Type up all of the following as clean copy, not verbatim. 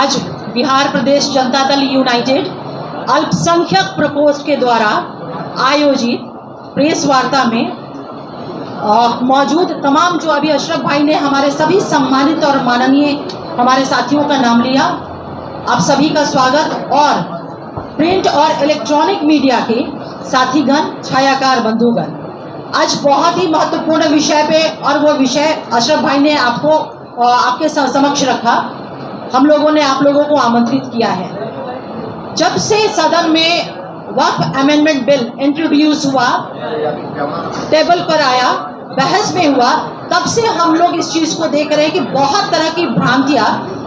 आज बिहार प्रदेश जनता दल यूनाइटेड अल्पसंख्यक प्रकोष्ठ के द्वारा आयोजित प्रेस वार्ता में मौजूद तमाम जो अभी अशरफ भाई ने हमारे सभी सम्मानित और माननीय हमारे साथियों का नाम लिया, आप सभी का स्वागत। और प्रिंट और इलेक्ट्रॉनिक मीडिया के साथीगण, छायाकार बंधुगण, आज बहुत ही महत्वपूर्ण विषय पे और वो विषय अशरफ भाई ने आपको आपके समक्ष रखा। हम लोगों ने आप लोगों को आमंत्रित किया है। जब से सदन में वक्फ अमेंडमेंट बिल इंट्रोड्यूस हुआ, टेबल पर आया, बहस में हुआ, तब से हम लोग इस चीज को देख रहे हैं कि बहुत तरह की भ्रांतियां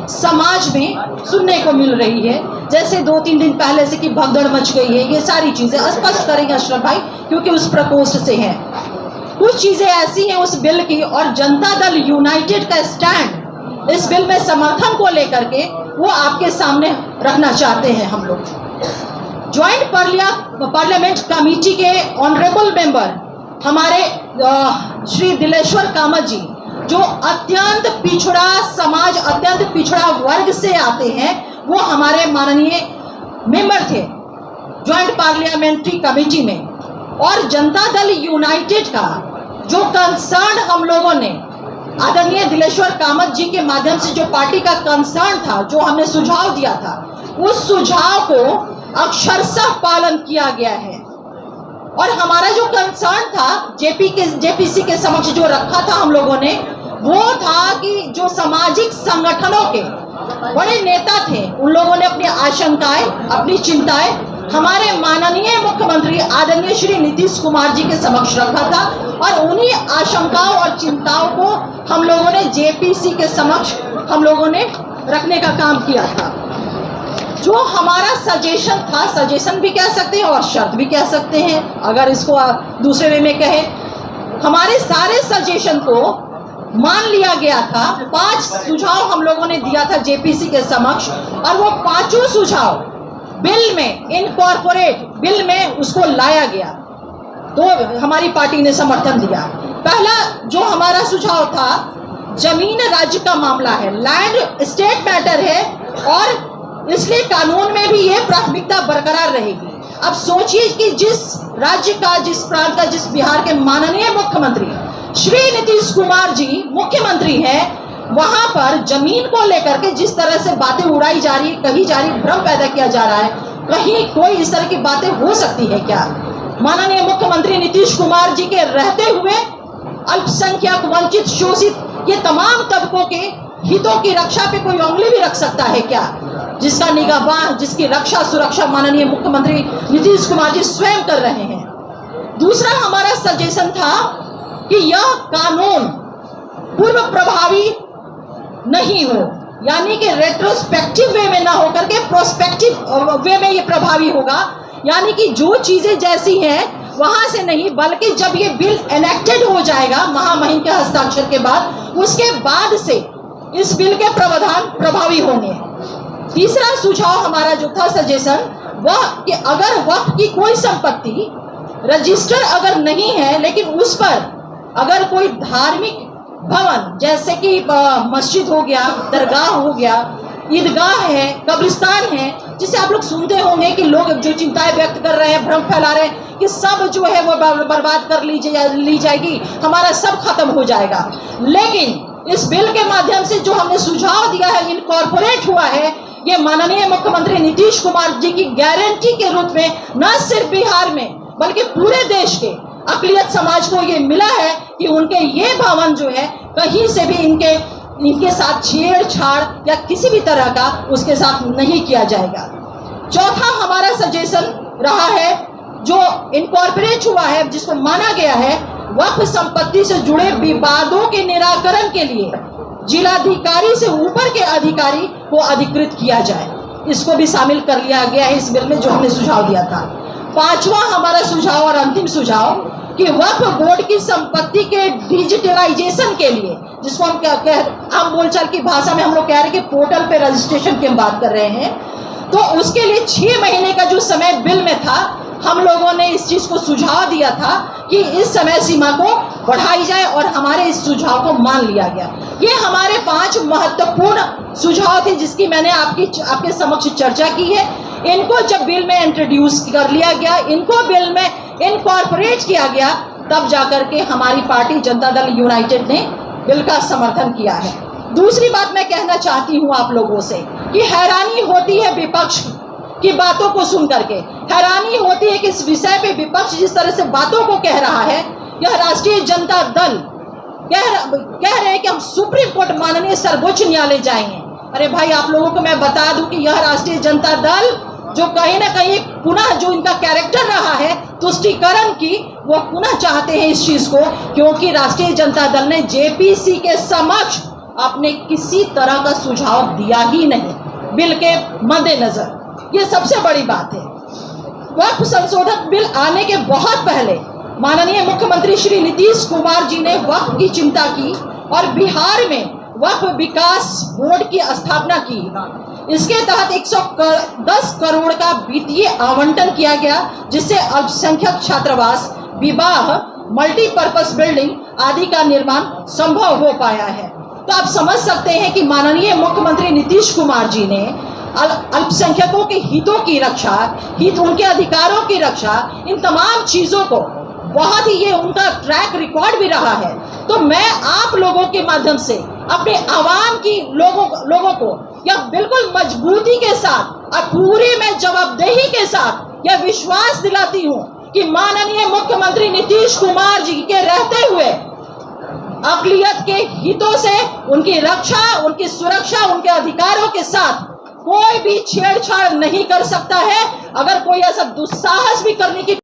समाज में सुनने को मिल रही है। जैसे 2-3 दिन पहले से कि भगदड़ मच गई है, ये सारी चीजें स्पष्ट करेंगे अशरफ भाई क्योंकि उस प्रकोष्ठ से हैं। कुछ चीजें ऐसी हैं उस बिल की, और जनता दल यूनाइटेड का स्टैंड इस बिल में समर्थन को लेकर के वो आपके सामने रखना चाहते हैं। हम लोग ज्वाइंट पार्लियामेंट कमेटी के ऑनरेबल मेंबर हमारे श्री दिलेश्वर कामत जी, जो अत्यंत पिछड़ा समाज, अत्यंत पिछड़ा वर्ग से आते हैं, वो हमारे माननीय मेंबर थे ज्वाइंट पार्लियामेंट्री कमेटी में। और जनता दल यूनाइटेड का जो कंसर्न हम लोगों ने आदरणीय दिलेश्वर कामत जी के माध्यम से जो पार्टी का कंसर्न था, जो हमने सुझाव दिया था, उस सुझाव को अक्षरशः पालन किया गया है। और हमारा जो कंसर्न था जेपीसी के समक्ष जो रखा था हम लोगों ने, वो था कि जो सामाजिक संगठनों के बड़े नेता थे, उन लोगों ने अपनी आशंकाएं, अपनी चिंताएं हमारे माननीय मुख्यमंत्री आदरणीय श्री नीतीश कुमार जी के समक्ष रखा था। और उन्हीं आशंकाओं और चिंताओं को हम लोगों ने जेपीसी के समक्ष हम लोगों ने रखने का काम किया था। जो हमारा सजेशन था, सजेशन भी कह सकते हैं और शर्त भी कह सकते हैं, अगर इसको दूसरे वे में कहे, हमारे सारे सजेशन को मान लिया गया था। 5 सुझाव हम लोगों ने दिया था जेपीसी के समक्ष, और वो 5 सुझाव बिल में इनकॉर्पोरेट बिल में उसको लाया गया, तो हमारी पार्टी ने समर्थन दिया। पहला जो हमारा सुझाव था, जमीन राज्य का मामला है, लैंड स्टेट मैटर है, और इसलिए कानून में भी ये प्राथमिकता बरकरार रहेगी। अब सोचिए कि जिस राज्य का, जिस प्रांत का, जिस बिहार के माननीय मुख्यमंत्री श्री नीतीश कुमार जी मुख्यमंत्री हैं, वहां पर जमीन को लेकर के जिस तरह से बातें उड़ाई जा रही है, कही जा रही, भ्रम पैदा किया जा रहा है, कहीं कोई इस तरह की बातें हो सकती है क्या? माननीय मुख्यमंत्री नीतीश कुमार जी के रहते हुए अल्पसंख्यक, वंचित, शोषित, ये तमाम तबकों के हितों की रक्षा पे कोई उंगली भी रख सकता है क्या? जिसका निगाहबान, जिसकी रक्षा सुरक्षा माननीय मुख्यमंत्री नीतीश कुमार जी स्वयं कर रहे हैं। दूसरा हमारा सजेशन था कि यह कानून पूर्व प्रभावी नहीं हो, यानी कि रेट्रोस्पेक्टिव वे में ना होकर के प्रोस्पेक्टिव वे में ये प्रभावी होगा। यानी कि जो चीजें जैसी हैं वहां से नहीं, बल्कि जब ये बिल एनेक्टेड हो जाएगा महामहिम के हस्ताक्षर के बाद, उसके बाद से इस बिल के प्रावधान प्रभावी होंगे। तीसरा सुझाव हमारा जो था सजेशन, वह कि अगर वक्फ की कोई संपत्ति रजिस्टर अगर नहीं है, लेकिन उस पर अगर कोई धार्मिक भवन जैसे कि मस्जिद हो गया, दरगाह हो गया, ईदगाह है, कब्रिस्तान है, जिसे आप लोग सुनते होंगे कि लोग जो चिंताएं व्यक्त कर रहे हैं, भ्रम फैला रहे हैं कि सब जो है वो बर्बाद कर ली जाएगी, हमारा सब खत्म हो जाएगा। लेकिन इस बिल के माध्यम से जो हमने सुझाव दिया है, इनकॉर्पोरेट हुआ है, ये माननीय मुख्यमंत्री नीतीश कुमार जी की गारंटी के रूप में न सिर्फ बिहार में बल्कि पूरे देश के अक़लियत समाज को ये मिला है कि उनके ये भवन जो है कहीं से भी इनके साथ छेड़छाड़ या किसी भी तरह का उसके साथ नहीं किया जाएगा। चौथा हमारा सजेशन रहा है, जो इनकॉर्पोरेट हुआ है, जिसको माना गया है, वक्फ संपत्ति से जुड़े विवादों के निराकरण के लिए जिलाधिकारी से ऊपर के अधिकारी को अधिकृत किया जाए। इसको भी शामिल कर लिया गया है इस बिल में, जो हमने सुझाव दिया था। 5वां हमारा सुझाव और अंतिम सुझाव कि वक्फ बोर्ड की संपत्ति के डिजिटलाइजेशन के लिए, जिसको हम आम बोलचाल की भाषा में हम लोग कह रहे हैं कि पोर्टल पे रजिस्ट्रेशन की हम बात कर रहे हैं, तो उसके लिए 6 महीने का जो समय बिल में था, हम लोगों ने इस चीज को सुझाव दिया था कि इस समय सीमा को बढ़ाई जाए और हमारे इस सुझाव को मान लिया गया। ये हमारे 5 महत्वपूर्ण सुझाव थे जिसकी मैंने आपके समक्ष चर्चा की है। इनको जब बिल में इंट्रोड्यूस कर लिया गया, इनको बिल में इनकॉर्पोरेट किया गया, तब जाकर के हमारी पार्टी जनता दल यूनाइटेड ने बिल का समर्थन किया है। दूसरी बात मैं कहना चाहती हूं आप लोगों से कि हैरानी होती है विपक्ष की बातों को सुन करके, हैरानी होती है कि इस विषय पे विपक्ष जिस तरह से बातों को कह रहा है, यह राष्ट्रीय जनता दल कह रहे हैं कि हम सुप्रीम कोर्ट माननीय सर्वोच्च न्यायालय जाएंगे। अरे भाई, आप लोगों को मैं बता दूं कि यह राष्ट्रीय जनता दल जो कहीं ना कहीं पुनः जो इनका कैरेक्टर रहा है तुष्टीकरण की, वो पुनः चाहते हैं इस चीज को, क्योंकि राष्ट्रीय जनता दल ने जेपीसी के समक्ष अपने किसी तरह का सुझाव दिया ही नहीं बिल के मद्देनजर। ये सबसे बड़ी बात है। वक्फ संशोधन बिल आने के बहुत पहले माननीय मुख्यमंत्री श्री नीतीश कुमार जी ने वक्फ की चिंता की और बिहार में वक्फ विकास बोर्ड की स्थापना की। इसके तहत 110 करोड़ का वित्तीय आवंटन किया गया, जिससे अल्पसंख्यक छात्रावास, विवाह, मल्टीपर्पज बिल्डिंग आदि का निर्माण संभव हो पाया है। तो आप समझ सकते हैं कि माननीय मुख्यमंत्री नीतीश कुमार जी ने अल्पसंख्यकों के हितों की रक्षा, उनके अधिकारों की रक्षा, इन तमाम चीजों को बहुत ही, ये उनका ट्रैक रिकॉर्ड भी रहा है। तो मैं आप लोगों के माध्यम से अपने आवाम की लोगों को यह बिल्कुल मजबूती के साथ और पूरी मैं जवाबदेही के साथ यह विश्वास दिलाती हूं कि माननीय मुख्यमंत्री नीतीश कुमार जी के रहते हुए अक़लियत के हितों से उनकी रक्षा, उनकी सुरक्षा, उनके अधिकारों के साथ कोई भी छेड़छाड़ नहीं कर सकता है। अगर कोई ऐसा दुस्साहस भी करने की